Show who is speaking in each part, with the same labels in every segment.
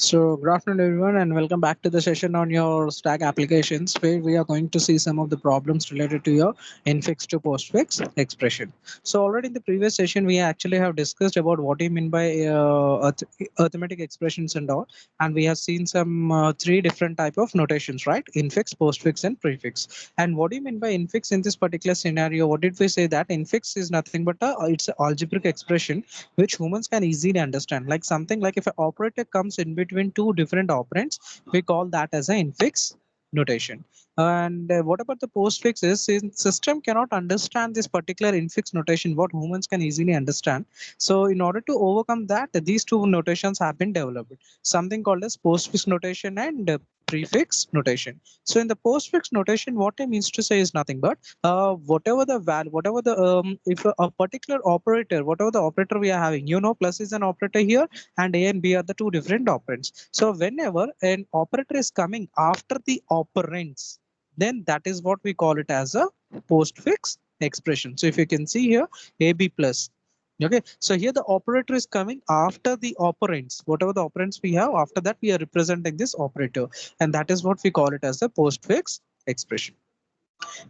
Speaker 1: So, good afternoon, everyone, and welcome back to the session on your Stack applications, where we are going to see some of the problems related to your infix to postfix expression. So, already in the previous session, we actually have discussed about what do you mean by arithmetic expressions and all, and we have seen some three different type of notations, right? Infix, postfix, and prefix. And what do you mean by infix in this particular scenario? What did we say that infix is nothing but it's an algebraic expression which humans can easily understand. Like something like if an operator comes in between two different operands, we call that as an infix notation. And what about the postfix is since system cannot understand this particular infix notation, what humans can easily understand. So in order to overcome that, these two notations have been developed. Something called as postfix notation and prefix notation. So in the postfix notation, what it means to say is nothing but whatever the value, whatever the if a particular operator, whatever the operator we are having, plus is an operator here, and a and b are the two different operands. So whenever an operator is coming after the operands, then that is what we call it as a postfix expression. So if you can see here, ab plus. Okay, so here the operator is coming after the operands. Whatever the operands we have, after that we are representing this operator, and that is what we call it as a postfix expression.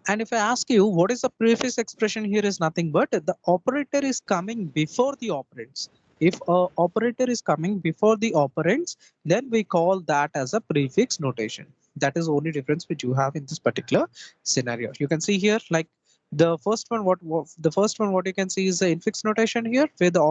Speaker 1: And if I ask you what is the prefix expression here is nothing but the operator is coming before the operands. If a operator is coming before the operands, then we call that as a prefix notation. That is the only difference which you have in this particular scenario. You can see here like the first one what you can see is the infix notation here where the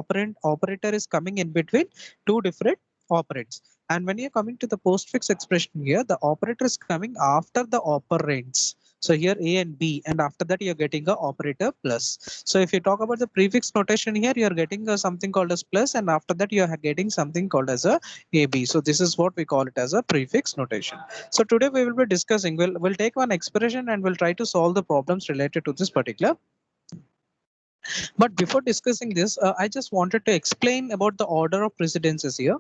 Speaker 1: operator is coming in between two different operands. And when you're coming to the postfix expression here, the operator is coming after the operands. So here A and B, and after that you're getting a operator plus. So if you talk about the prefix notation here, you're getting something called as plus, and after that you are getting something called as a AB. So this is what we call it as a prefix notation. So today we will be discussing, we'll take one expression and we'll try to solve the problems related to this particular. But before discussing this, I just wanted to explain about the order of precedences here.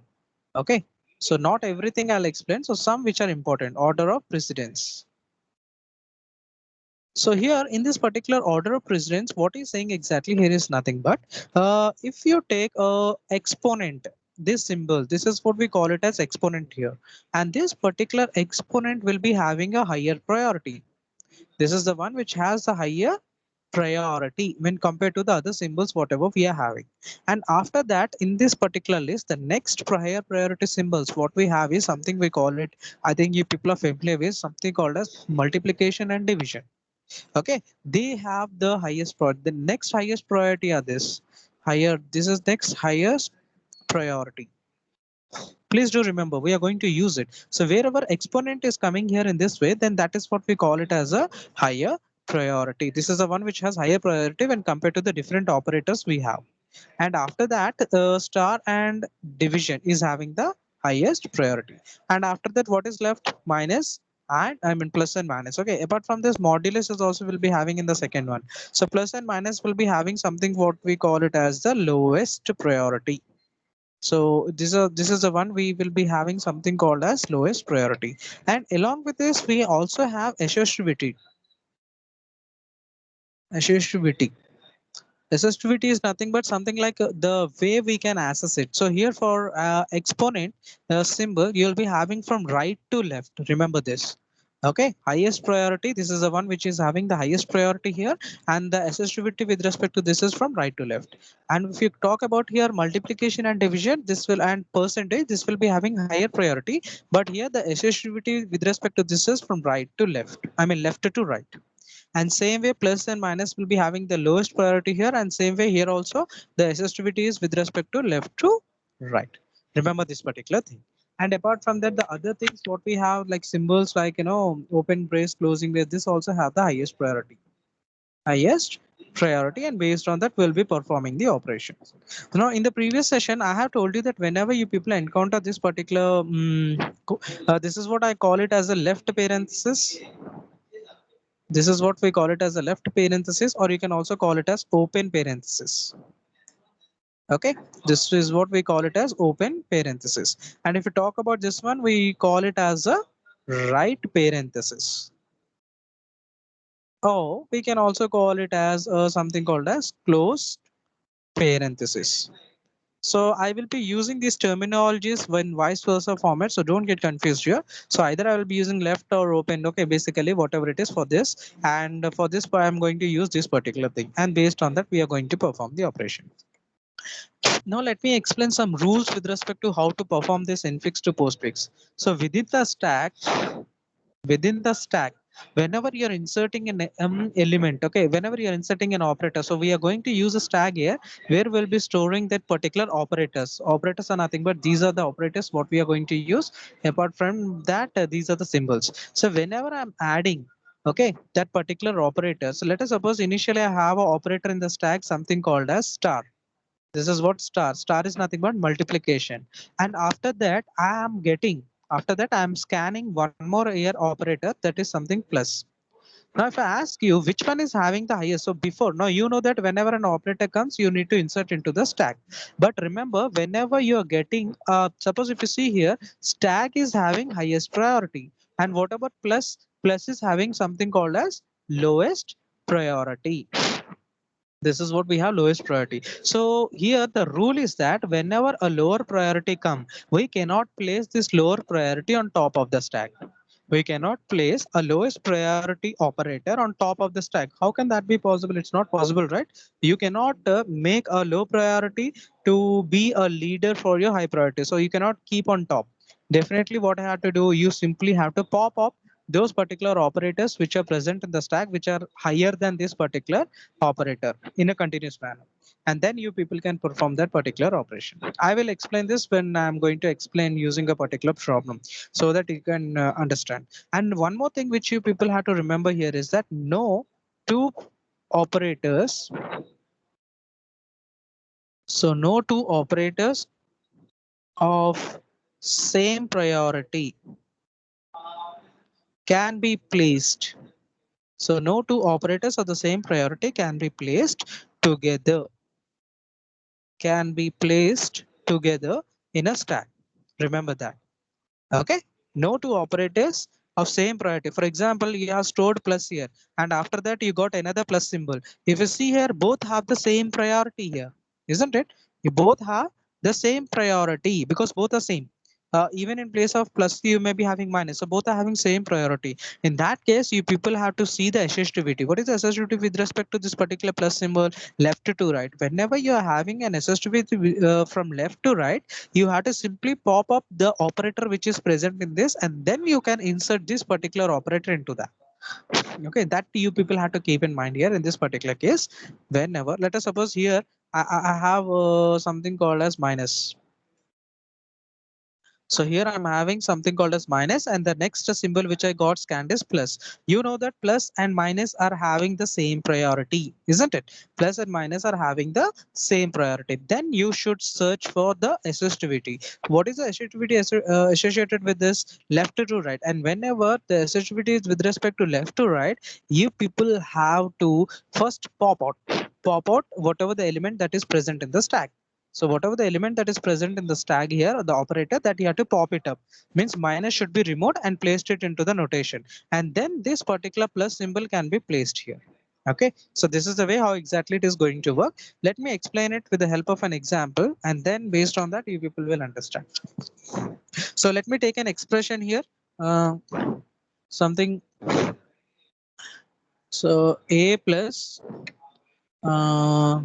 Speaker 1: Okay. So not everything I'll explain. So some which are important. Order of precedence. So here in this particular order of precedence, what he's saying exactly here is nothing but if you take a exponent, this symbol, this is what we call it as exponent here. And this particular exponent will be having a higher priority. This is the one which has the higher priority when compared to the other symbols, whatever we are having. And after that, in this particular list, the next higher priority symbols, what we have is something we call it, I think you people are familiar with something called as multiplication and division. Okay, they have the highest priority. The next highest priority are this higher. This is next highest priority. Please do remember we are going to use it. So wherever exponent is coming here in this way, then that is what we call it as a higher priority. This is the one which has higher priority when compared to the different operators we have. And after that, star and division is having the highest priority. And after that, what is left? Minus and I mean plus and minus. Okay, apart from this, modulus is also will be having in the second one. So plus and minus will be having something what we call it as the lowest priority. So this is the one we will be having something called as lowest priority. And along with this, we also have associativity. Associativity. Assistivity is nothing but something like the way we can access it. So here for exponent symbol, you'll be having from right to left. Remember this. Okay, highest priority. This is the one which is having the highest priority here, and the assistivity with respect to this is from right to left. And if you talk about here multiplication and division, this will and percentage, this will be having higher priority. But here the assistivity with respect to this is from right to left. I mean left to right. And same way plus and minus will be having the lowest priority here, and same way here also the assistivity is with respect to left to right. Remember this particular thing. And apart from that, the other things what we have like symbols like open brace, closing brace, this also have the highest priority, and based on that we'll be performing the operations. Now in the previous session I have told you that whenever you people encounter this particular this is what I call it as a left parenthesis. This is what we call it as a left parenthesis, or you can also call it as open parenthesis. Okay, this is what we call it as open parenthesis. And if you talk about this one, we call it as a right parenthesis. Or we can also call it as something called as closed parenthesis. So I will be using these terminologies when vice versa format. So don't get confused here. So either I will be using left or open. Okay, basically whatever it is for this. And for this, I'm going to use this particular thing. And based on that, we are going to perform the operation. Now let me explain some rules with respect to how to perform this infix to postfix. So within the stack, whenever you're inserting an element, okay, whenever you're inserting an operator, so we are going to use a stack here where we'll be storing that particular operators are nothing but these are the operators what we are going to use. Apart from that, these are the symbols. So whenever I'm adding, okay, that particular operator, so let us suppose initially I have an operator in the stack, something called as star. This is what star is nothing but multiplication. And after that I am scanning one more here operator, that is something plus. Now if I ask you which one is having the highest, so before, now you know that whenever an operator comes you need to insert into the stack. But remember, whenever you are getting suppose if you see here, stack is having highest priority, and what about plus is having something called as lowest priority. This is what we have, lowest priority. So here the rule is that whenever a lower priority come, we cannot place this lower priority on top of the stack. We cannot place a lowest priority operator on top of the stack. How can that be possible? It's not possible, right? You cannot make a low priority to be a leader for your high priority, so you cannot keep on top. Definitely what I have to do, you simply have to pop up those particular operators which are present in the stack, which are higher than this particular operator in a continuous manner, and then you people can perform that particular operation. I will explain this when I'm going to explain using a particular problem, so that you can understand. And one more thing which you people have to remember here is that no two operators, so no two operators of same priority can be placed. So no two operators of the same priority can be placed together, can be placed together in a stack. Remember that. Okay. No two operators of same priority. For example, you have stored plus here, and after that you got another plus symbol. If you see here, both have the same priority here, isn't it? You both have the same priority because both are same. Even in place of plus, you may be having minus. So both are having same priority. In that case, you people have to see the associativity. What is the associativity with respect to this particular plus symbol? Left to right. Whenever you are having an associativity from left to right, you have to simply pop up the operator which is present in this, and then you can insert this particular operator into that. Okay, that you people have to keep in mind here in this particular case. Whenever, let us suppose here I have something called as minus. So here I'm having something called as minus, and the next symbol which I got scanned is plus. You know that plus and minus are having the same priority, isn't it? Plus and minus are having the same priority. Then you should search for the associativity. What is the associativity associated with this? Left to right. And whenever the associativity is with respect to left to right, you people have to first pop out whatever the element that is present in the stack. So whatever the element that is present in the stack here, the operator that you have to pop it up, means minus should be removed and placed it into the notation. And then this particular plus symbol can be placed here. Okay, so this is the way how exactly it is going to work. Let me explain it with the help of an example, and then based on that, you people will understand. So let me take an expression here. Uh, something, so A plus uh,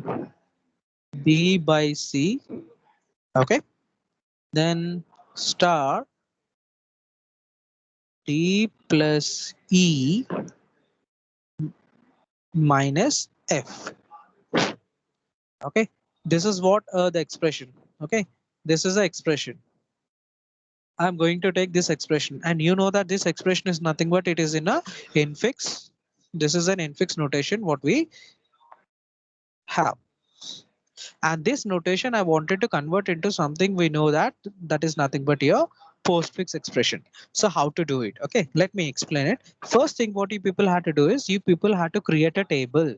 Speaker 1: B by C. Okay, then star D plus E minus F. Okay, this is what the expression. Okay, this is the expression. I'm going to take this expression, and you know that this expression is nothing but it is in a infix. This is an infix notation what we have, and this notation I wanted to convert into something we know that that is nothing but your postfix expression. So how to do it? Okay, let me explain it. First thing what you people had to do is you people had to create a table.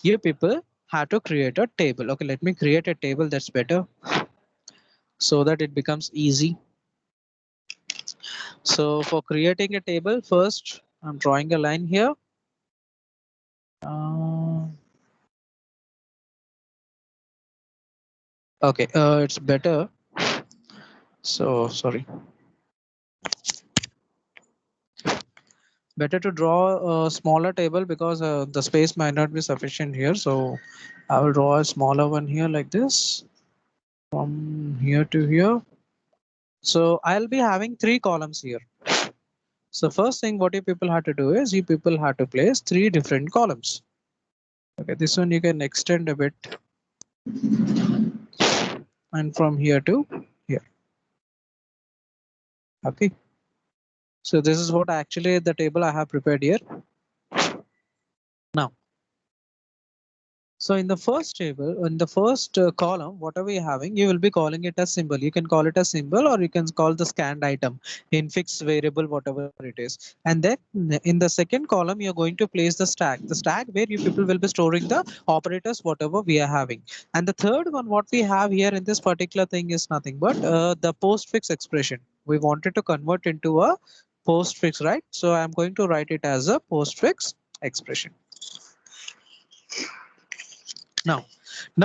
Speaker 1: You people have to create a table. Okay, let me create a table, that's better, so that it becomes easy. So for creating a table, first I'm drawing a line here. uh, Okay, it's better. So sorry. Better to draw a smaller table because the space might not be sufficient here. So I will draw a smaller one here like this from here to here. So I'll be having 3 columns here. So first thing what you people have to do is you people have to place 3 different columns. Okay, this one you can extend a bit and from here to here. Okay. So this is what actually the table I have prepared here. Now, so in the first table, in the first column, what are we having? You will be calling it a symbol. You can call it a symbol or you can call the scanned item in fixed variable, whatever it is. And then in the second column, you're going to place the stack where you people will be storing the operators, whatever we are having. And the third one, what we have here in this particular thing is nothing but the postfix expression. We wanted to convert into a postfix, right? So I'm going to write it as a postfix expression. Now,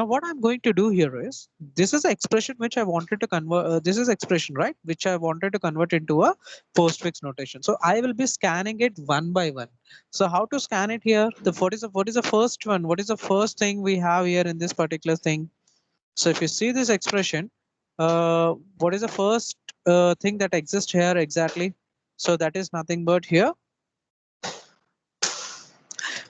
Speaker 1: what I'm going to do here is this is an expression which I wanted to convert. This is expression, right? Which I wanted to convert into a postfix notation. So I will be scanning it one by one. So how to scan it here? What is the first one? What is the first thing we have here in this particular thing? So if you see this expression, what is the first thing that exists here exactly? So that is nothing but here.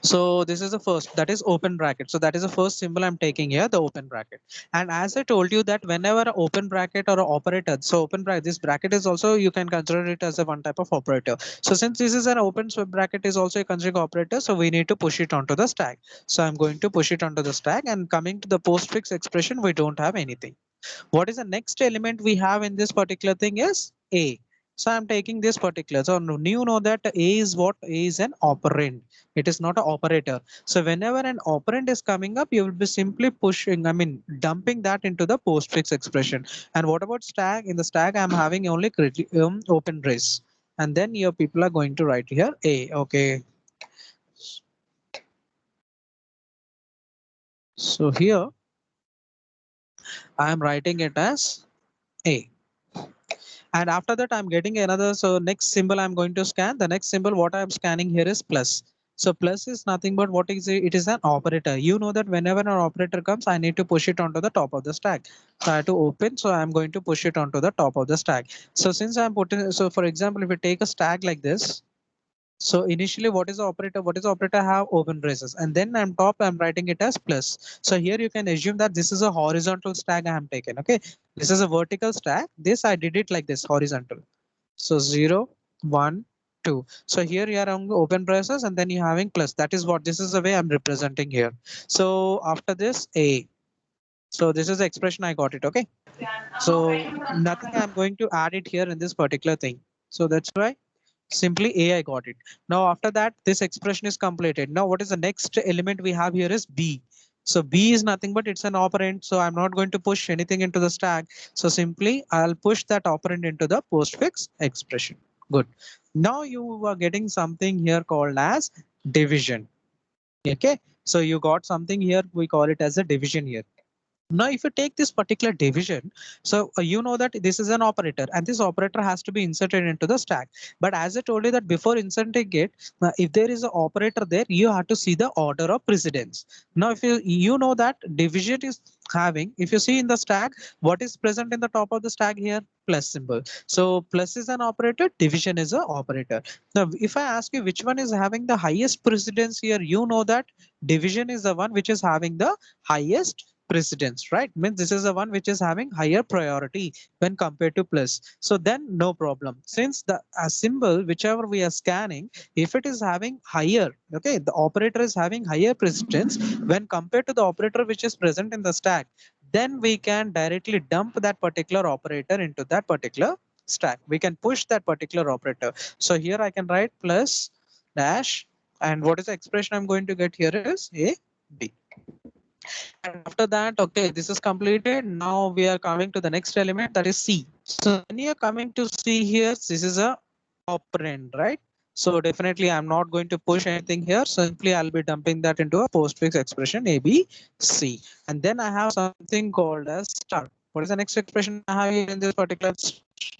Speaker 1: So this is the first, that is open bracket. So that is the first symbol I'm taking here, the open bracket. And as I told you that whenever an open bracket or an operator, so open bracket, this bracket is also, you can consider it as a one type of operator. So since this is an open bracket is also a conjugate operator, so we need to push it onto the stack. So I'm going to push it onto the stack, and coming to the postfix expression, we don't have anything. What is the next element we have in this particular thing is A. So I'm taking this particular. So you know that A is what? A is an operand. It is not an operator. So whenever an operand is coming up, you will be simply pushing, dumping that into the postfix expression. And what about stack? In the stack, I'm having only open brace. And then your people are going to write here A. Okay. So here I am writing it as A. And after that, I'm getting another. So next symbol I'm going to scan. The next symbol what I'm scanning here is plus. So plus is nothing but what is it? It is an operator. You know that whenever an operator comes, I need to push it onto the top of the stack. So I have to open. So I'm going to push it onto the top of the stack. So since I'm putting, so for example, if we take a stack like this, so initially, what is the operator? What is the operator have open braces, and then I'm top. I'm writing it as plus. So here you can assume that this is a horizontal stack I have taken. Okay, this is a vertical stack. This I did it like this horizontal. So 0, 1, 2. So here you are on open braces, and then you're having plus. That is what this is the way I'm representing here. So after this A. So this is the expression I got it. Okay. So nothing I'm going to add it here in this particular thing. So that's why simply AI got it. Now after that, this expression is completed. Now what is the next element we have here is B. So B is nothing but it's an operand. So I'm not going to push anything into the stack. So simply I'll push that operand into the postfix expression. Good. Now you are getting something here called as division. Okay. So you got something here. We call it as a division here. Now, if you take this particular division, so you know that this is an operator and this operator has to be inserted into the stack. But as I told you that before inserting it, if there is an operator there, you have to see the order of precedence. Now, if you know that division is having, if you see in the stack, what is present in the top of the stack here? Plus symbol. So plus is an operator, division is an operator. Now, if I ask you which one is having the highest precedence here, you know that division is the one which is having the highest precedence, right? Means this is the one which is having higher priority when compared to plus. So then no problem. Since the symbol, whichever we are scanning, if it is having higher, okay, the operator is having higher precedence when compared to the operator which is present in the stack, then we can directly dump that particular operator into that particular stack. We can push that particular operator. So here I can write plus dash, and what is the expression I'm going to get here is A, B. And after that, okay, this is completed. Now we are coming to the next element, that is C. So when you're coming to C here, this is a operand, right? So definitely I'm not going to push anything here. Simply I'll be dumping that into a postfix expression A, B, C. And then I have something called as star. What is the next expression I have here in this particular?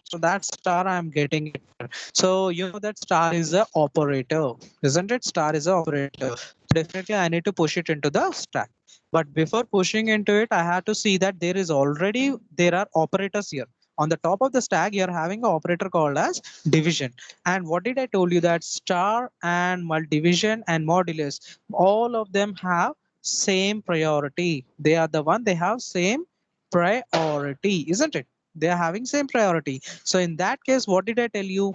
Speaker 1: So that star I'm getting it here. So you know that star is a operator, isn't it? Star is a operator. Definitely I need to push it into the stack. But before pushing into it, I have to see that there are operators here. On the top of the stack, you're having an operator called as division. And what did I told you that star and division and modulus, all of them have same priority. They are the one, they have same priority, isn't it? They are having same priority. So in that case, what did I tell you?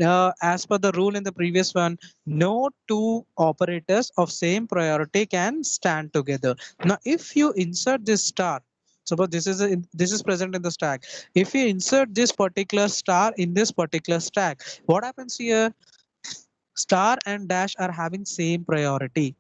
Speaker 1: As per the rule in the previous one, no two operators of same priority can stand together. Now, if you insert this star, suppose this is present in the stack. If you insert this particular star in this particular stack, what happens here? Star and dash are having same priority,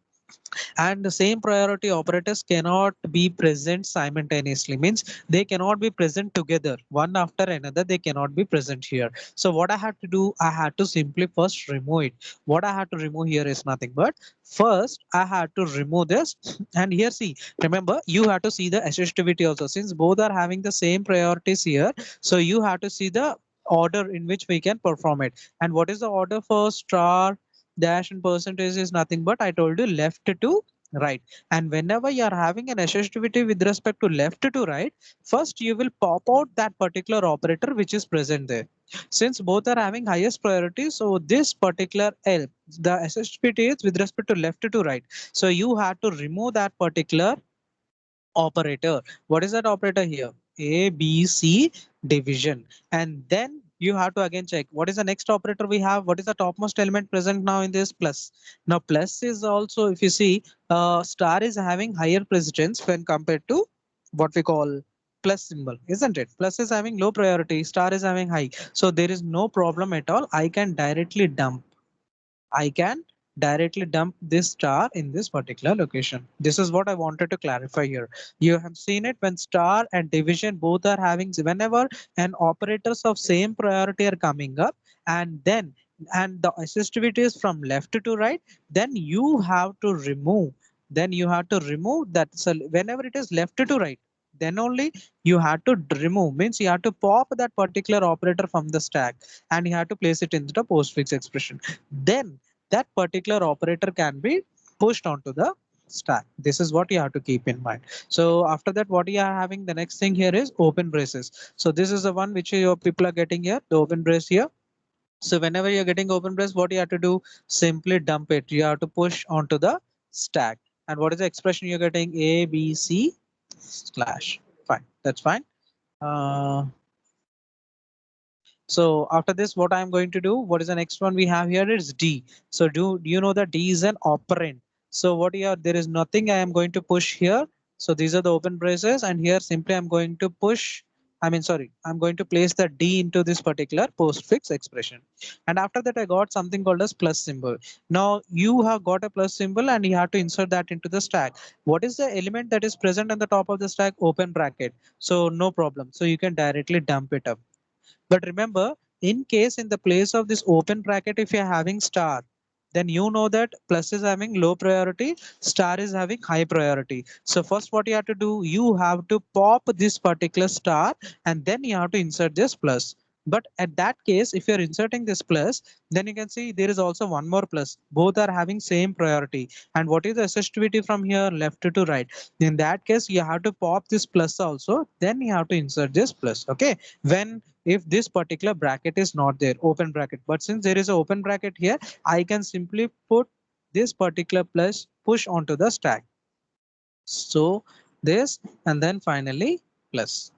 Speaker 1: and the same priority operators cannot be present simultaneously, means they cannot be present together one after another. They cannot be present here. So what I had to do, I had to simply first remove it. What I had to remove here is nothing but first I had to remove this. And here, see, remember, you have to see the assistivity also, since both are having the same priorities here. So you have to see the order in which we can perform it. And what is the order for star dash and percentage is nothing but I told you left to right. And whenever you are having an associativity with respect to left to right, first you will pop out that particular operator which is present there. Since both are having highest priority, so this particular L, the associativity is with respect to left to right. So you have to remove that particular operator. What is that operator here? A, B, C division. And then you have to again check what is the next operator we have. What is the topmost element present now in this plus? Now plus is also, if you see, star is having higher precedence when compared to what we call plus symbol, isn't it? Plus is having low priority, star is having high. So there is no problem at all. I can directly dump this star in this particular location. This is what I wanted to clarify here. You have seen it when star and division both are having, whenever an operators of same priority are coming up, and then and the assistivity is from left to right, then you have to remove. Then you have to remove that. So whenever it is left to right, then only you have to remove, means you have to pop that particular operator from the stack and you have to place it into the postfix expression. Then that particular operator can be pushed onto the stack. This is what you have to keep in mind. So after that, what you are having, the next thing here is open braces. So this is the one which your people are getting here, the open brace here. So whenever you're getting open brace, what you have to do, simply dump it. You have to push onto the stack. And what is the expression you're getting? A, B, C slash. Fine, that's fine. Uh, so after this, what I'm going to do, what is the next one we have here is D. So do you know that D is an operand? So what here, there is nothing I am going to push here. So these are the open braces, and here simply I'm going to push. I'm going to place the D into this particular postfix expression. And after that, I got something called as plus symbol. Now you have got a plus symbol and you have to insert that into the stack. What is the element that is present on the top of the stack? Open bracket. So no problem. So you can directly dump it up. But remember, in case in the place of this open bracket, if you're having star, then you know that plus is having low priority, star is having high priority. So first what you have to do, you have to pop this particular star and then you have to insert this plus. But at that case, if you're inserting this plus, then you can see there is also one more plus. Both are having same priority. And what is the assistivity from here? Left to right. In that case, you have to pop this plus also. Then you have to insert this plus. Okay. When if this particular bracket is not there, open bracket, but since there is an open bracket here, I can simply put this particular plus push onto the stack. So this, and then finally plus.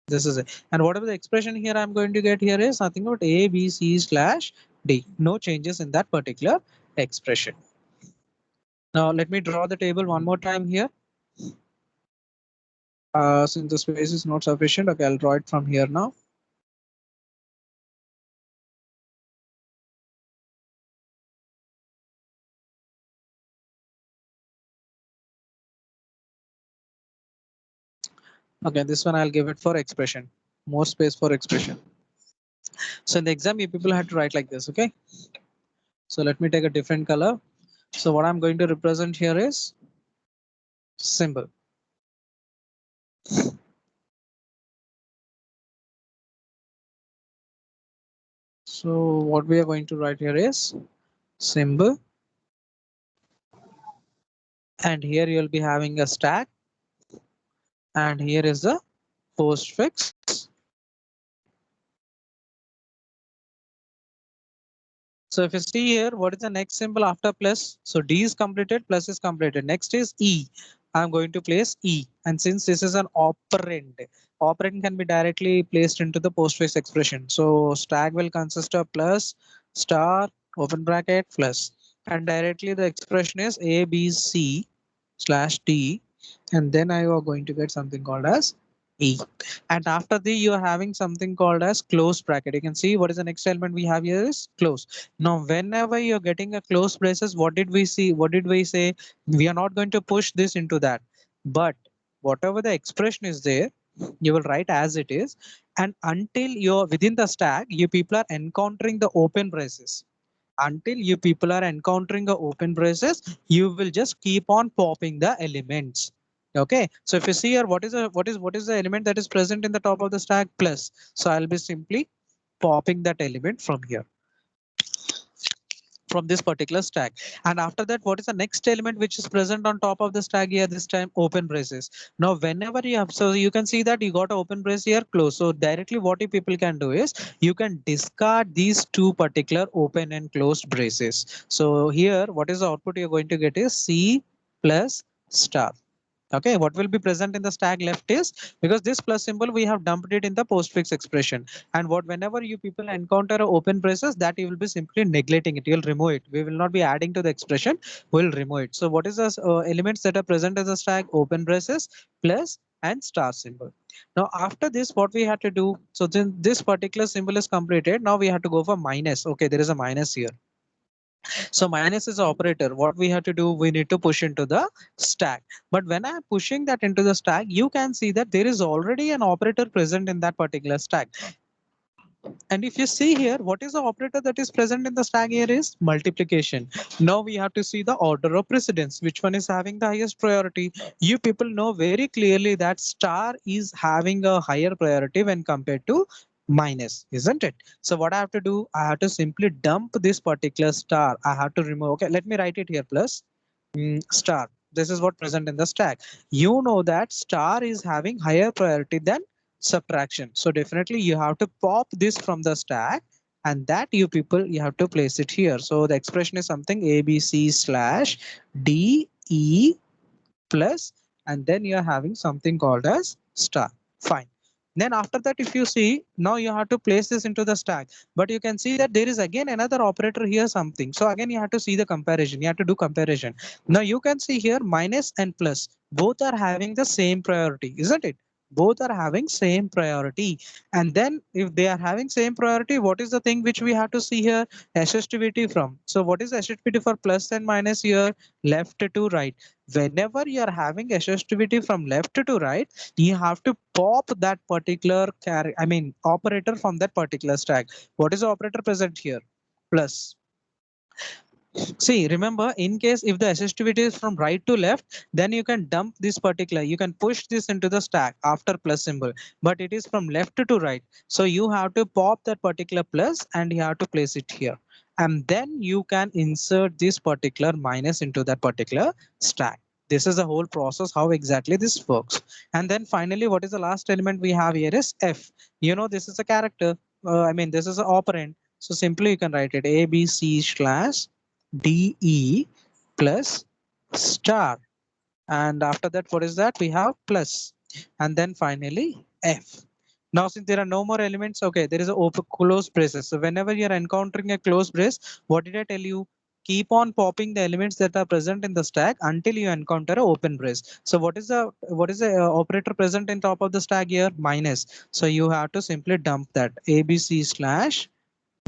Speaker 1: This is it. And whatever the expression here I'm going to get here is nothing but A, B, C slash D. No changes in that particular expression. Now let me draw the table one more time here. Since the space is not sufficient, okay, I'll draw it from here now. Okay, this one I'll give it for expression. More space for expression. So in the exam, you people had to write like this, okay? So let me take a different color. So what I'm going to represent here is symbol. So what we are going to write here is symbol, and here you'll be having a stack, and here is the postfix. So if you see here, what is the next symbol after plus? So D is completed, plus is completed. Next is E. I'm going to place E. And since this is an operand, operand can be directly placed into the postfix expression. So stack will consist of plus, star, open bracket, plus. And directly the expression is A, B, C slash D. And then I are going to get something called as E. And after the you are having something called as close bracket. You can see what is the next element we have here is close. Now, whenever you're getting a close braces, what did we see? What did we say? We are not going to push this into that. But whatever the expression is there, you will write as it is. And until you're within the stack, you people are encountering the open braces. Until you people are encountering the open braces, you will just keep on popping the elements. Okay, so if you see here, what is the element that is present in the top of the stack? Plus. So I'll be simply popping that element from here, from this particular stack. And after that, what is the next element which is present on top of the stack here? This time open braces. Now whenever you have, so you can see that you got an open brace here, close. So directly what you people can do is you can discard these two particular open and closed braces. So here what is the output you're going to get is C plus star. Okay, what will be present in the stack left is, because this plus symbol we have dumped it in the postfix expression. And what whenever you people encounter a open braces, that you will be simply neglecting it. You'll remove it. We will not be adding to the expression. We'll remove it. So what is the elements that are present as a stack? Open braces, plus, and star symbol. Now after this, what we had to do? So then this particular symbol is completed. Now we have to go for minus. Okay, there is a minus here. So minus is operator. What we have to do, we need to push into the stack. But when I'm pushing that into the stack, you can see that there is already an operator present in that particular stack. And if you see here, what is the operator that is present in the stack here is multiplication. Now we have to see the order of precedence, which one is having the highest priority. You people know very clearly that star is having a higher priority when compared to minus, isn't it? So what I have to do, I have to simply dump this particular star. I have to remove. Okay, let me write it here plus star. This is what present in the stack. You know that star is having higher priority than subtraction. So definitely you have to pop this from the stack, and that you people, you have to place it here. So the expression is something ABC slash DE plus, and then you're having something called as star. Fine. Then after that, if you see, now you have to place this into the stack, but you can see that there is again another operator here something. So again, you have to see the comparison. You have to do comparison. Now you can see here minus and plus, both are having the same priority, isn't it? Both are having same priority. And then if they are having same priority, what is the thing which we have to see here? Assistivity from. So what is assistivity for plus and minus here? Left to right. Whenever you are having assistivity from left to right, you have to pop that particular operator from that particular stack. What is the operator present here? Plus. See, remember, in case if the assistivity is from right to left, then you can dump this particular, you can push this into the stack after plus symbol, but it is from left to right. So you have to pop that particular plus and you have to place it here. And then you can insert this particular minus into that particular stack. This is the whole process, how exactly this works. And then finally, what is the last element we have here is F. You know, this is a character. This is an operand. So simply you can write it ABC slash DE plus star. And after that, what is that? We have plus. And then finally F. Now, since there are no more elements, okay, there is a open close braces. So whenever you're encountering a close brace, what did I tell you? Keep on popping the elements that are present in the stack until you encounter a open brace. So what is the operator present in top of the stack here? Minus. So you have to simply dump that ABC slash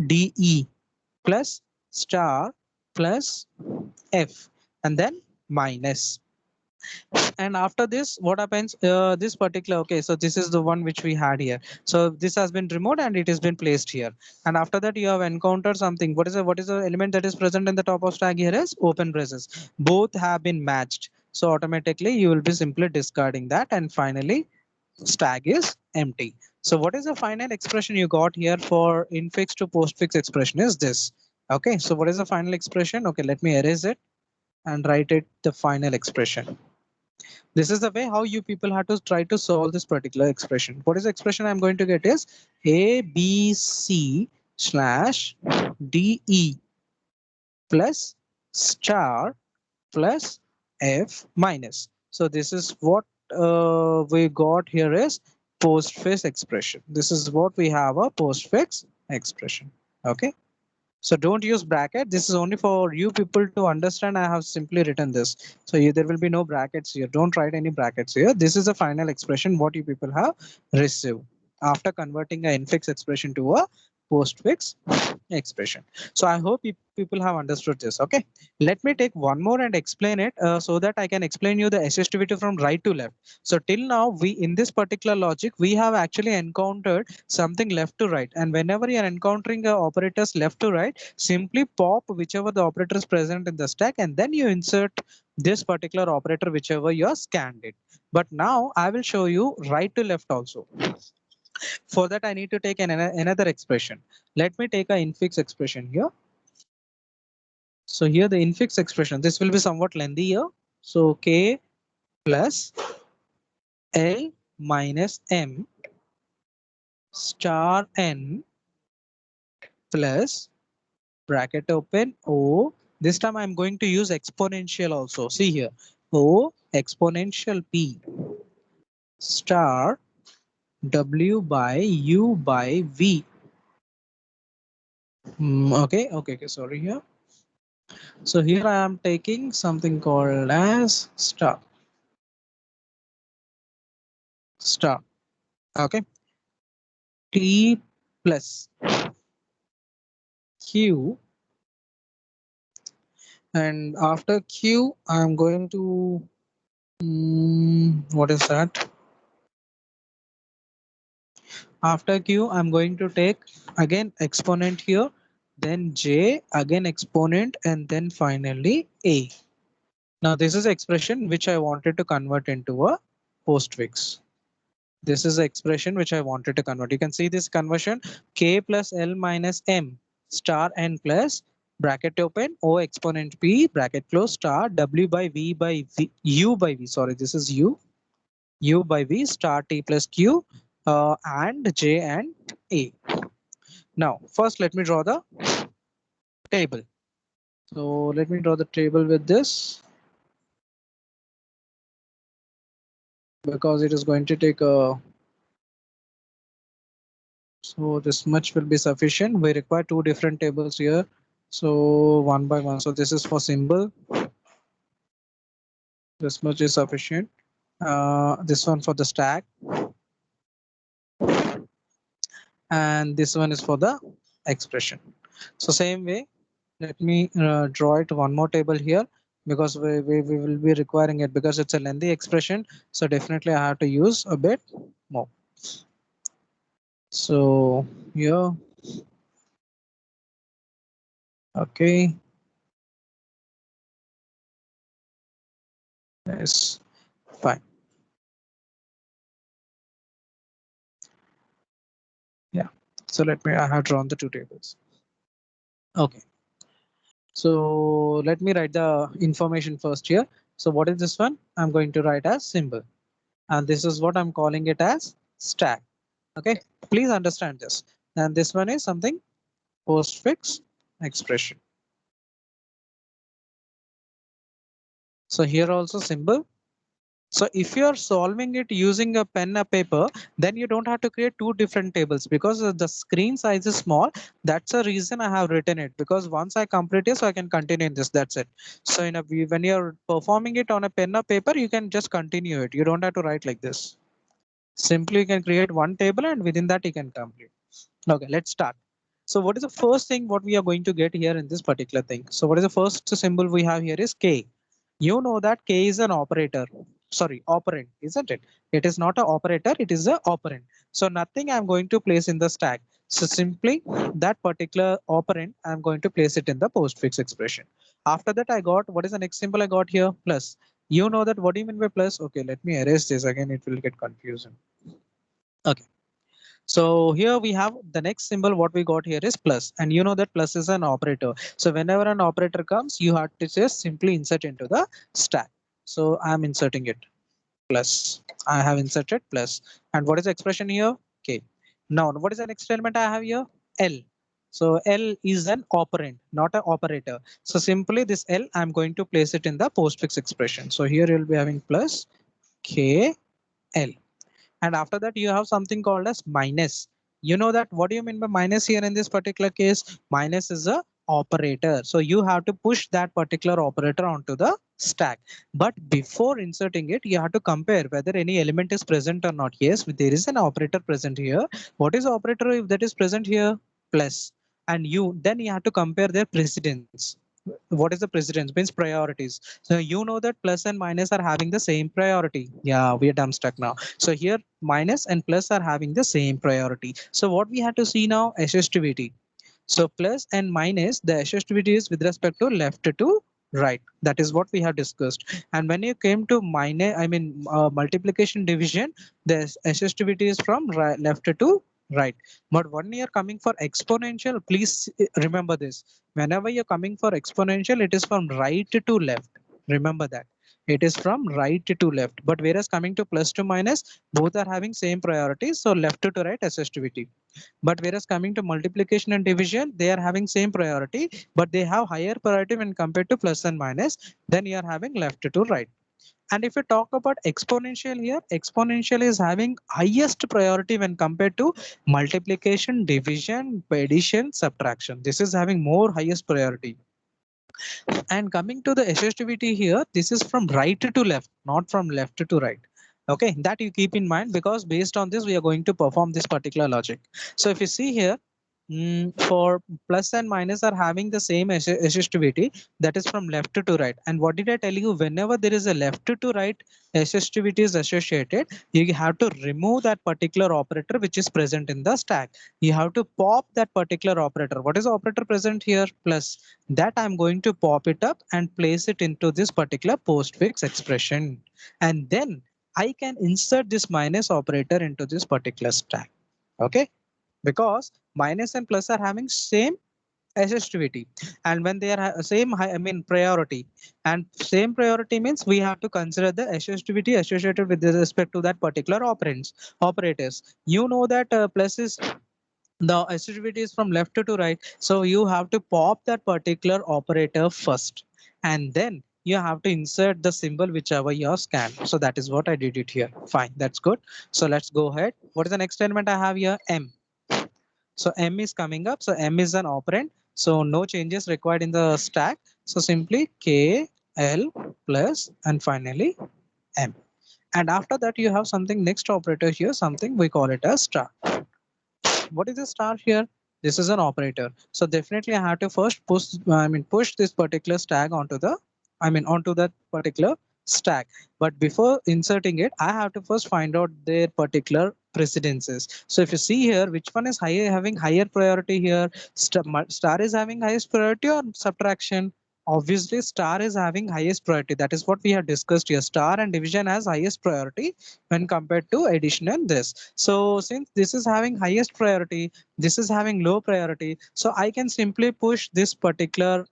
Speaker 1: DE plus star plus F, and then minus. And after this, what happens? This particular, okay, so this is the one which we had here. So this has been removed and it has been placed here. And after that, you have encountered something. What is the element that is present in the top of stack here is open braces. Both have been matched. So automatically you will be simply discarding that. And finally, stack is empty. So what is the final expression you got here for infix to postfix expression is this. Okay, so what is the final expression? Okay, let me erase it and write it the final expression. This is the way how you people have to try to solve this particular expression. What is the expression I'm going to get is ABC slash DE plus star plus F minus. So this is what we got here is postfix expression. This is what we have a postfix expression. Okay. So don't use bracket. This is only for you people to understand. I have simply written this. So there will be no brackets here. Don't write any brackets here. This is the final expression what you people have received after converting an infix expression to a postfix expression. So I hope people have understood this. Okay. Let me take one more and explain it so that I can explain you the assistivity from right to left. So till now, we in this particular logic, we have actually encountered something left to right. And whenever you are encountering operators left to right, simply pop whichever the operator is present in the stack and then you insert this particular operator whichever you are scanned it. But now I will show you right to left also. For that, I need to take another expression. Let me take a infix expression here. So here the infix expression, this will be somewhat lengthy here. So K plus L minus M star N plus bracket open O. This time I'm going to use exponential also. See here, O exponential P star W by U by V. Okay, sorry here. So here I am taking something called as star. Okay, T plus Q, and after Q I'm going to what is that? After Q I'm going to take again exponent here, then J, again exponent, and then finally A. Now this is the expression which I wanted to convert into a postfix. This is the expression which I wanted to convert. You can see this conversion: K plus L minus M star N plus bracket open O exponent P bracket close star W by V by V, U by V. Sorry, this is U by V star T plus Q and J and A. Now, first let me draw the table. So let me draw the table with this because it is going to take a. So this much will be sufficient. We require two different tables here. So one by one. So this is for symbol. This much is sufficient. This one for the stack. And this one is for the expression. So same way, let me draw it one more table here because we will be requiring it because it's a lengthy expression. So definitely I have to use a bit more. So here, okay. Yes, fine. Yeah. So I have drawn the two tables. Okay. So let me write the information first here. So what is this one? I'm going to write as symbol. And this is what I'm calling it as stack. Okay, please understand this. And this one is something postfix expression. So here also symbol. So if you are solving it using a pen and paper, then you don't have to create two different tables because the screen size is small. That's the reason I have written it, because once I complete it, so I can continue in this. That's it. So when you're performing it on a pen or paper, you can just continue it. You don't have to write like this. Simply you can create one table and within that you can complete. Okay, let's start. So what is the first thing what we are going to get here in this particular thing? So what is the first symbol we have here is K. You know that k is an operator. Sorry, operand, isn't it? It is not an operator, it is a operand. So nothing I'm going to place in the stack. So simply that particular operand, I'm going to place it in the postfix expression. After that, I got, what is the next symbol I got here? Plus. You know that, what do you mean by plus? Okay, let me erase this again. It will get confusing. Okay. So here we have the next symbol. What we got here is plus, and you know that plus is an operator. So whenever an operator comes, you have to just simply insert into the stack. So I'm inserting it plus. I have inserted plus. And what is the expression here? K. Now, what is the next element I have here? L. So L is an operand, not an operator. So simply this L, I'm going to place it in the postfix expression. So here you'll be having plus K L. And after that, you have something called as minus. You know that, what do you mean by minus here in this particular case? Minus is a operator. So you have to push that particular operator onto the stack. But before inserting it, you have to compare whether any element is present or not. Yes, there is an operator present here. What is the operator if that is present here? Plus. And then you have to compare their precedence. What is the precedence? Means priorities. So you know that plus and minus are having the same priority. Yeah, we are dumb stuck now. So here minus and plus are having the same priority. So what we have to see now, assistivity. So plus and minus, the assistivity is with respect to left to right. That is what we have discussed. And when you came to minus, I mean multiplication division, the assistivity is from right, left to right. But when you're coming for exponential, please remember this. Whenever you're coming for exponential, it is from right to left. Remember that. It is from right to left. But whereas coming to plus to minus, both are having same priority. So left to right assistivity. But whereas coming to multiplication and division, they are having same priority, but they have higher priority when compared to plus and minus. Then you are having left to right. And if you talk about exponential here, exponential is having highest priority when compared to multiplication, division, addition, subtraction. This is having more highest priority. And coming to the assistivity here, this is from right to left, not from left to right. Okay, that you keep in mind, because based on this, we are going to perform this particular logic. So if you see here, for plus and minus are having the same assistivity, that is from left to right. And what did I tell you? Whenever there is a left to right assistivity is associated, you have to remove that particular operator which is present in the stack. You have to pop that particular operator. What is the operator present here? Plus. That I'm going to pop it up and place it into this particular postfix expression. And then I can insert this minus operator into this particular stack. Okay, because minus and plus are having same assistivity, and when they are same I mean priority, and same priority means we have to consider the assistivity associated with respect to that particular operators. You know that plus is the assistivity is from left to right, so you have to pop that particular operator first, and then you have to insert the symbol whichever you scan. So that is what I did it here. Fine, that's good. So let's go ahead. What is the next element I have here? M. So M is coming up. So M is an operand. So no changes required in the stack. So simply K, L plus, and finally M. And after that, you have something next operator here, something we call it as star. What is a star here? This is an operator. So definitely I have to first push this particular stack onto onto that particular stack. But before inserting it, I have to first find out their particular precedences. So if you see here, which one is having higher priority here? Star is having highest priority or subtraction? Obviously, star is having highest priority. That is what we have discussed here. Star and division has highest priority when compared to addition and this. So since this is having highest priority, this is having low priority. So I can simply push this particular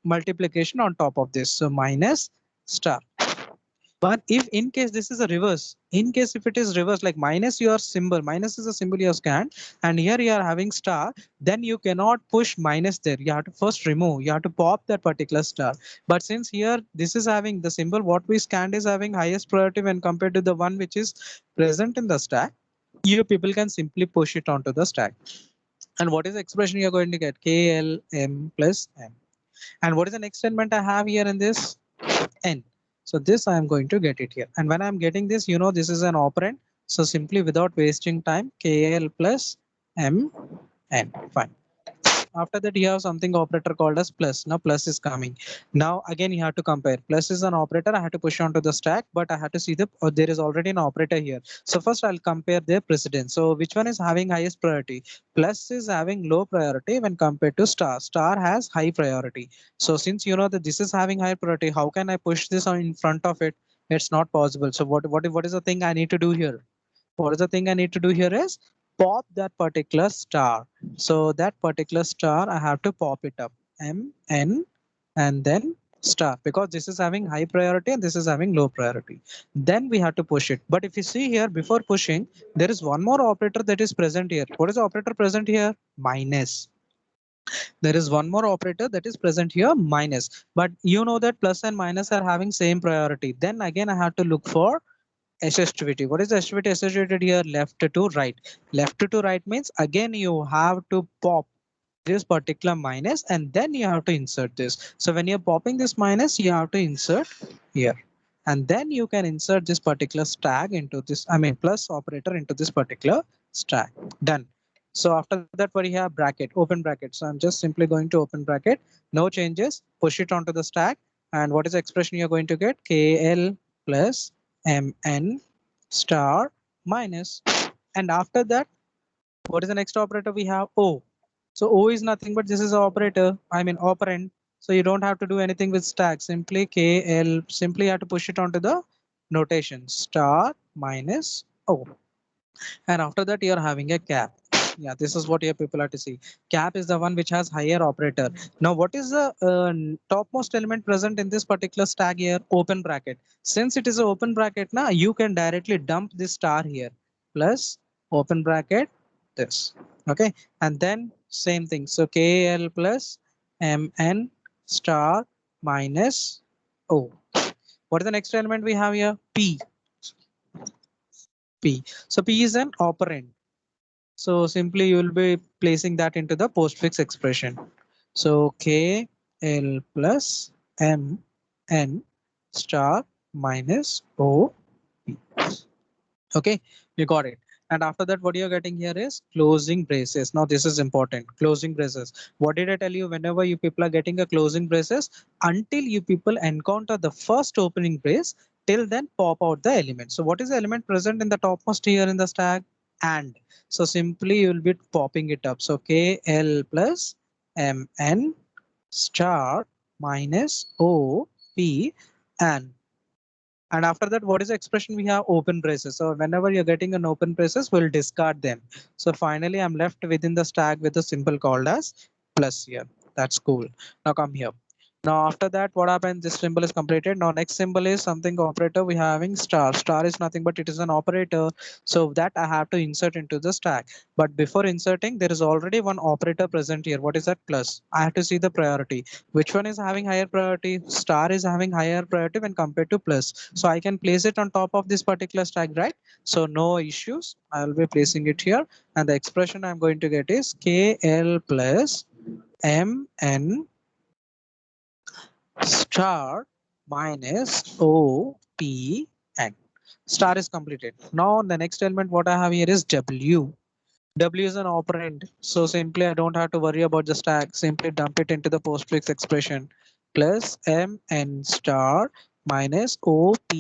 Speaker 1: multiplication on top of this. So minus star. But if in case this is a reverse, in case if it is reverse, like minus your symbol, minus is a symbol you have scanned, and here you are having star, then you cannot push minus there. You have to first remove, you have to pop that particular star. But since here this is having the symbol, what we scanned is having highest priority when compared to the one which is present in the stack, you people can simply push it onto the stack. And what is the expression you're going to get? K, L, M plus M. And what is the next element I have here in this? N. So this I am going to get it here. And when I'm getting this, you know, this is an operand. So simply without wasting time, KL plus M N. Fine. After that, you have something operator called as plus. Now plus is coming. Now again, you have to compare. Plus is an operator. I have to push onto the stack, but I have to see the there is already an operator here. So first I'll compare their precedence. So which one is having highest priority? Plus is having low priority when compared to star. Star has high priority. So since you know that this is having high priority, how can I push this on in front of it? It's not possible. So what is the thing I need to do here? What is the thing I need to do here is pop that particular star. So that particular star, I have to pop it up. M, N, and then star, because this is having high priority and this is having low priority. Then we have to push it. But if you see here, before pushing, there is one more operator that is present here. What is the operator present here? Minus. There is one more operator that is present here, minus. But you know that plus and minus are having same priority. Then again, I have to look for assistivity. What is the assistivity associated here? Left to right. Left to right means again you have to pop this particular minus and then you have to insert this. So when you're popping this minus, you have to insert here. And then you can insert this particular stack into this, I mean plus operator into this particular stack. Done. So after that, what you have? Bracket, open bracket. So I'm just simply going to open bracket, no changes, push it onto the stack. And what is the expression you're going to get? KL plus MN star minus. And after that, what is the next operator we have? O. So O is nothing but this is an operator, I mean operand. So you don't have to do anything with stack. Simply KL, simply have to push it onto the notation star minus O. And after that, you're having a cap. Yeah, this is what your people have to see. Cap is the one which has higher operator. Now, what is the topmost element present in this particular stack here? Open bracket. Since it is an open bracket, now you can directly dump this star here plus open bracket this. Okay, and then same thing. So KL plus MN star minus O. What is the next element we have here? P. P. So P is an operand. So simply you will be placing that into the postfix expression. So K L plus M N star minus O P. Okay, you got it. And after that, what you're getting here is closing braces. Now this is important. Closing braces. What did I tell you? Whenever you people are getting a closing braces, until you people encounter the first opening brace, till then pop out the element. So what is the element present in the topmost here in the stack? And so simply you will be popping it up. So KL plus MN star minus OP and after that, what is the expression we have? Open braces. So whenever you're getting an open braces, we'll discard them. So finally, I'm left within the stack with a symbol called as plus here. That's cool. Now come here. Now after that, what happens? This symbol is completed. Now next symbol is something operator. We are having star. Star is nothing but it is an operator. So that I have to insert into the stack. But before inserting, there is already one operator present here. What is that? Plus. I have to see the priority. Which one is having higher priority? Star is having higher priority when compared to plus. So I can place it on top of this particular stack, right? So no issues. I'll be placing it here. And the expression I'm going to get is KL plus MN star minus OPN. Star is completed. Now the next element what I have here is W. W is an operand. So simply I don't have to worry about the stack. Simply dump it into the postfix expression plus MN star minus OP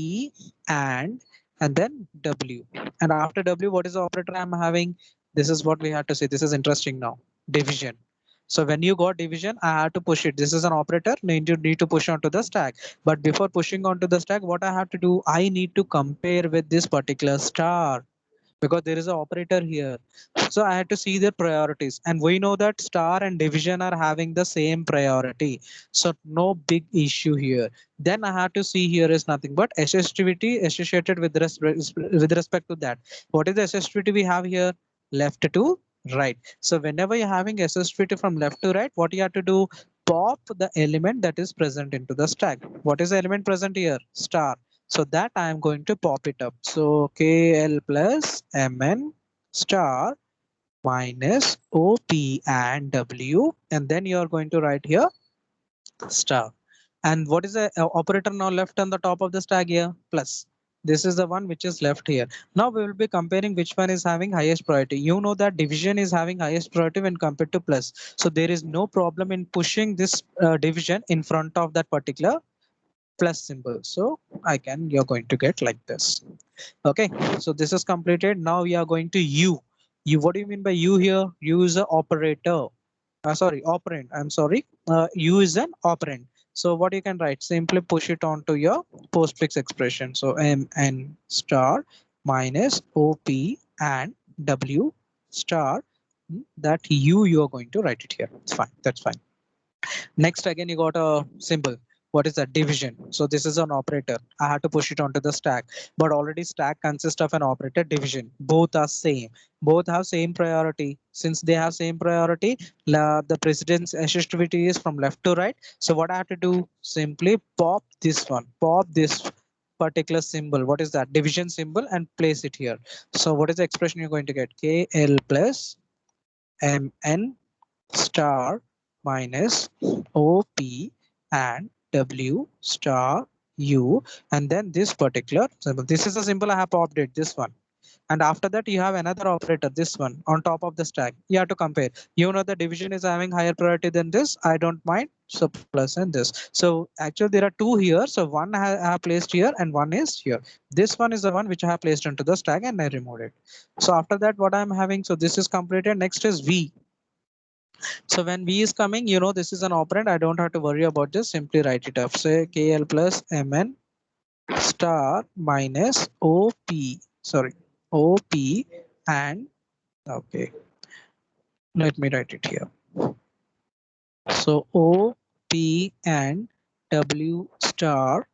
Speaker 1: and then W. And after W, what is the operator I'm having? This is what we have to say. This is interesting now. Division. So when you got division, I have to push it. This is an operator. You need to push onto the stack. But before pushing onto the stack, what I have to do, I need to compare with this particular star because there is an operator here. So I had to see their priorities. And we know that star and division are having the same priority. So no big issue here. Then I have to see here is nothing but assistivity associated with respect to that. What is the assistivity we have here? Left to right. So whenever you're having assistivity from left to right, what you have to do? Pop the element that is present into the stack. What is the element present here? Star. So that I am going to pop it up. So KL plus MN star minus OP and W. And then you are going to write here star. And what is the operator now left on the top of the stack here? Plus. This is the one which is left here. Now we will be comparing which one is having highest priority. You know that division is having highest priority when compared to plus. So there is no problem in pushing this division in front of that particular plus symbol. So you're going to get like this. Okay, so this is completed. Now we are going to U. What do you mean by U here? U is an operator. Sorry, operand. I'm sorry. U is an operand. So what you can write, simply push it onto your postfix expression. So MN star minus OP and W star, that you are going to write it here. It's fine. That's fine. Next, again, you got a symbol. What is that? Division. So this is an operator. I have to push it onto the stack, but already stack consists of an operator division. Both are same. Both have same priority. Since they have same priority, the precedence assistivity is from left to right. So what I have to do? Simply pop this one. Pop this particular symbol. What is that? Division symbol, and place it here. So what is the expression you're going to get? KL plus MN star minus OP and W star U, and then this particular symbol. This is a symbol I have popped this one. And after that, you have another operator, this one on top of the stack. You have to compare. You know the division is having higher priority than this. I don't mind. So plus and this. So actually there are two here. So one I have placed here and one is here. This one is the one which I have placed into the stack and I removed it. So after that, what I'm having, so this is completed. Next is V. So when V is coming, you know this is an operand. I don't have to worry about this. Simply write it up. Say KL plus MN star minus OP. Sorry, OP and okay. Let me write it here. So OP and W star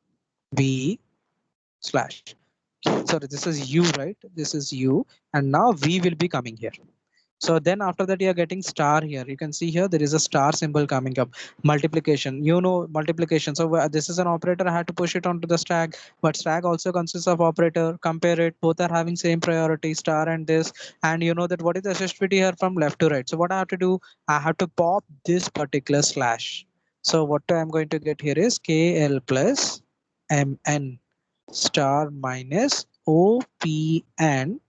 Speaker 1: V slash. Sorry, this is U, right? This is U, and now V will be coming here. So then after that, you are getting star here. You can see here there is a star symbol coming up. Multiplication, you know multiplication. So this is an operator. I had to push it onto the stack, but stack also consists of operator. Compare it. Both are having same priority, star and this. And you know that what is the assistivity here from left to right. So what I have to do, I have to pop this particular slash. So what I'm going to get here is KL plus MN star minus OP and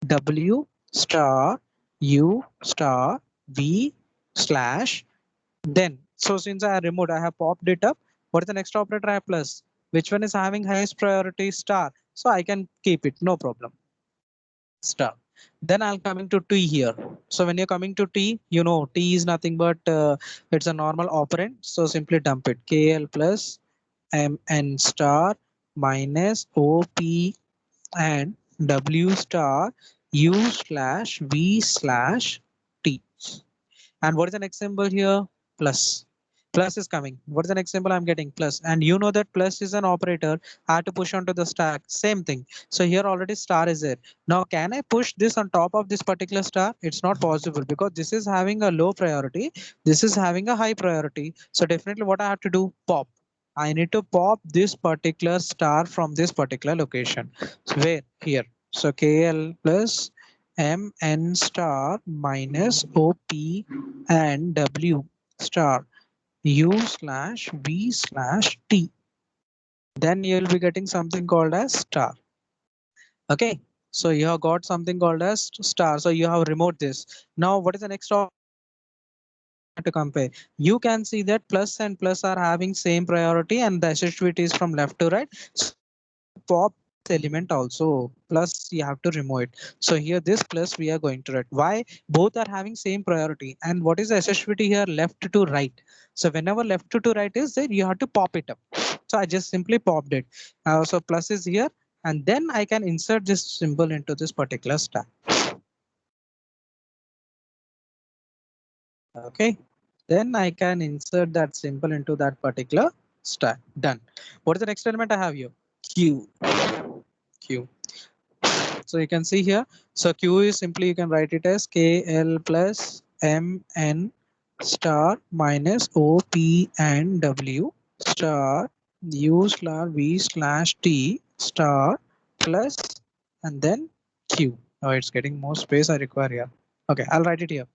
Speaker 1: W star U star V slash then. So since I removed, I have popped it up. What is the next operator? I have plus. Which one is having highest priority? Star. So I can keep it, no problem. Star. Then I'll coming to T here. So when you're coming to T, you know T is nothing but it's a normal operand. So simply dump it. KL plus MN star minus OP and W star U slash V slash T. And what is the next symbol here? Plus. Plus is coming. What is the next symbol I'm getting? Plus. And you know that plus is an operator. I have to push onto the stack. Same thing. So here already star is there. Now can I push this on top of this particular star? It's not possible because this is having a low priority. This is having a high priority. So definitely what I have to do? Pop. I need to pop this particular star from this particular location. So where? Here. So KL plus MN star minus OP and W star U slash V slash T. Then you'll be getting something called as star. Okay. So you have got something called as star. So you have removed this. Now what is the next to compare? You can see that plus and plus are having same priority and the associativity is from left to right. So pop element also plus you have to remove it. So here this plus we are going to write. Why? Both are having same priority. And what is the associativity here? Left to right. So whenever left to right is there, you have to pop it up. So I just simply popped it. So plus is here, and then I can insert this symbol into this particular stack. Okay. Then I can insert that symbol into that particular stack. Done. What is the next element I have here? Q. Q. So you can see here. So Q is simply you can write it as KL plus MN star minus OP and W star U slash V slash T star plus and then Q. Oh, it's getting more space I require here. Okay, I'll write it here.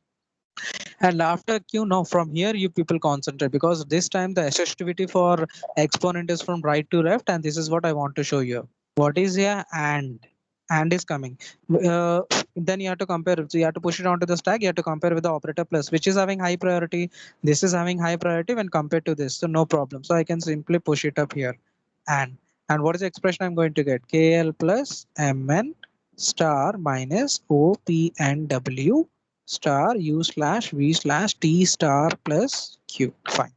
Speaker 1: And after Q, now from here you people concentrate because this time the associativity for exponent is from right to left, and this is what I want to show you. What is here? And is coming. uh, then you have to compare, so you have to push it onto the stack, you have to compare with the operator plus, which is having high priority. This is having high priority when compared to this, so no problem. So I can simply push it up here. And what is the expression I'm going to get? KL plus MN star minus OPNW star U slash V slash T star plus Q. Fine.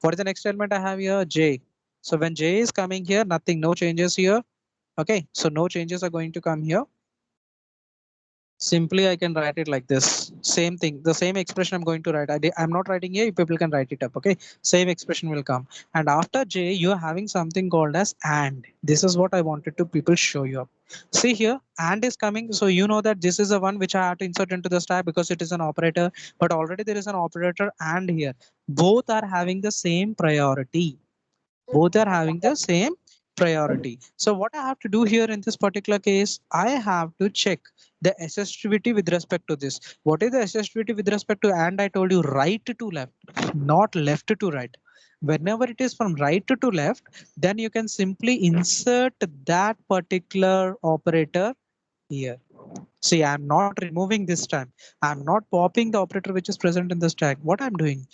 Speaker 1: What is the next element I have here? J. So when J is coming here, nothing, no changes here. Okay, so no changes are going to come here. Simply I can write it like this. Same thing, the same expression I'm going to write. I'm not writing here, people can write it up. Okay, same expression will come. And after J, you are having something called as AND. This is what I wanted to people show you up. See here, AND is coming. So you know that this is the one which I have to insert into the stack because it is an operator. But already there is an operator AND here. Both are having the same priority. Both are having the same priority. So what I have to do here in this particular case, I have to check the assistivity with respect to this. What is the assistivity with respect to? And I told you right to left, not left to right. Whenever it is from right to left, then you can simply insert that particular operator here. See, I'm not removing this time. I'm not popping the operator which is present in the stack. What I'm doing,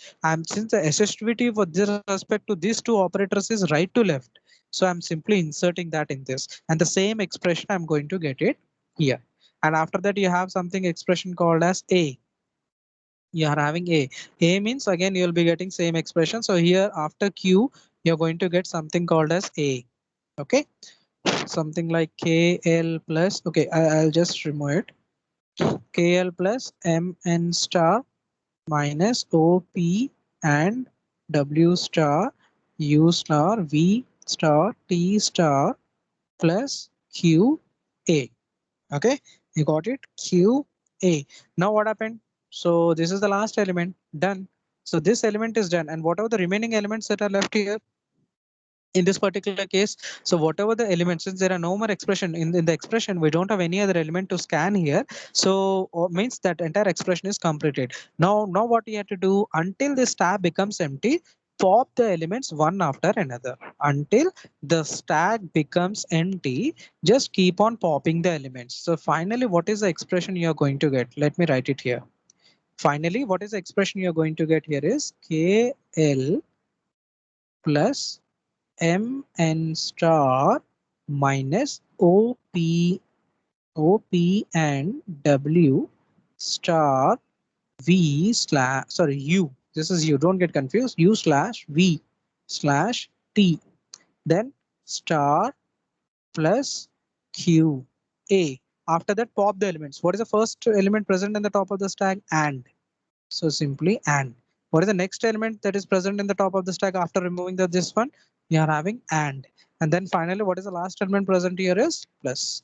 Speaker 1: since the assistivity with this respect to these two operators is right to left. So I'm simply inserting that in this. And the same expression, I'm going to get it here. And after that, you have something expression called as A. You are having A. A means again, you'll be getting same expression. So here after Q, you're going to get something called as A. Okay. Something like KL plus. Okay, I'll just remove it. KL plus MN star minus OP and W star U star V star T star plus QA. Okay, you got it? QA. Now what happened? So this is the last element done. So this element is done, and whatever the remaining elements that are left here, in this particular case, so whatever the elements, since there are no more expression in the expression, we don't have any other element to scan here. So means that entire expression is completed. Now what you have to do, until this tab becomes empty, pop the elements one after another until the stack becomes empty. Just keep on popping the elements. So finally, what is the expression you are going to get? Let me write it here. Finally, what is the expression you are going to get here is KL plus MN star minus OP and W star V slash, sorry, U. This is U, don't get confused. U slash V slash T. Then star plus Q A. After that, pop the elements. What is the first element present in the top of the stack? And. So simply and. What is the next element that is present in the top of the stack after removing this one? You are having and. And then finally, what is the last element present here is plus.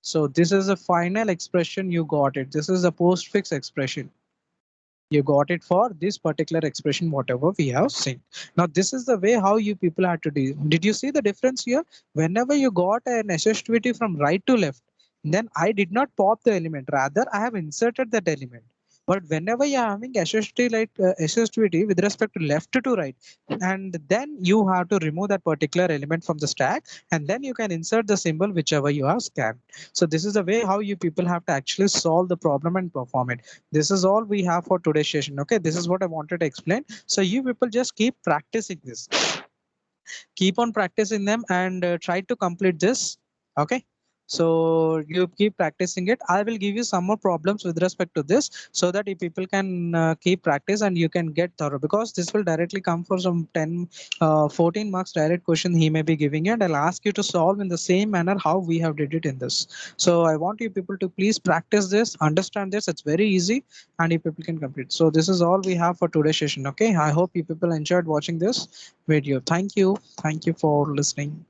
Speaker 1: So this is the final expression you got it. This is a postfix expression. You got it for this particular expression, whatever we have seen. Now this is the way how you people had to do. Did you see the difference here? Whenever you got an assistivity from right to left, then I did not pop the element, rather I have inserted that element. But whenever you're having assistivity like assistivity with respect to left to right, and then you have to remove that particular element from the stack, and then you can insert the symbol whichever you have scanned. So this is the way how you people have to actually solve the problem and perform it. This is all we have for today's session. Okay, this is what I wanted to explain. So you people just keep practicing this, keep on practicing them, and try to complete this. Okay, so you keep practicing it. I will give you some more problems with respect to this, so that if people can keep practice and you can get thorough, because this will directly come for some 10 14 marks direct question he may be giving you, and I'll ask you to solve in the same manner how we have did it in this. So I want you people to please practice this, understand this. It's very easy, and you people can complete. So this is all we have for today's session. Okay, I hope you people enjoyed watching this video. Thank you for listening.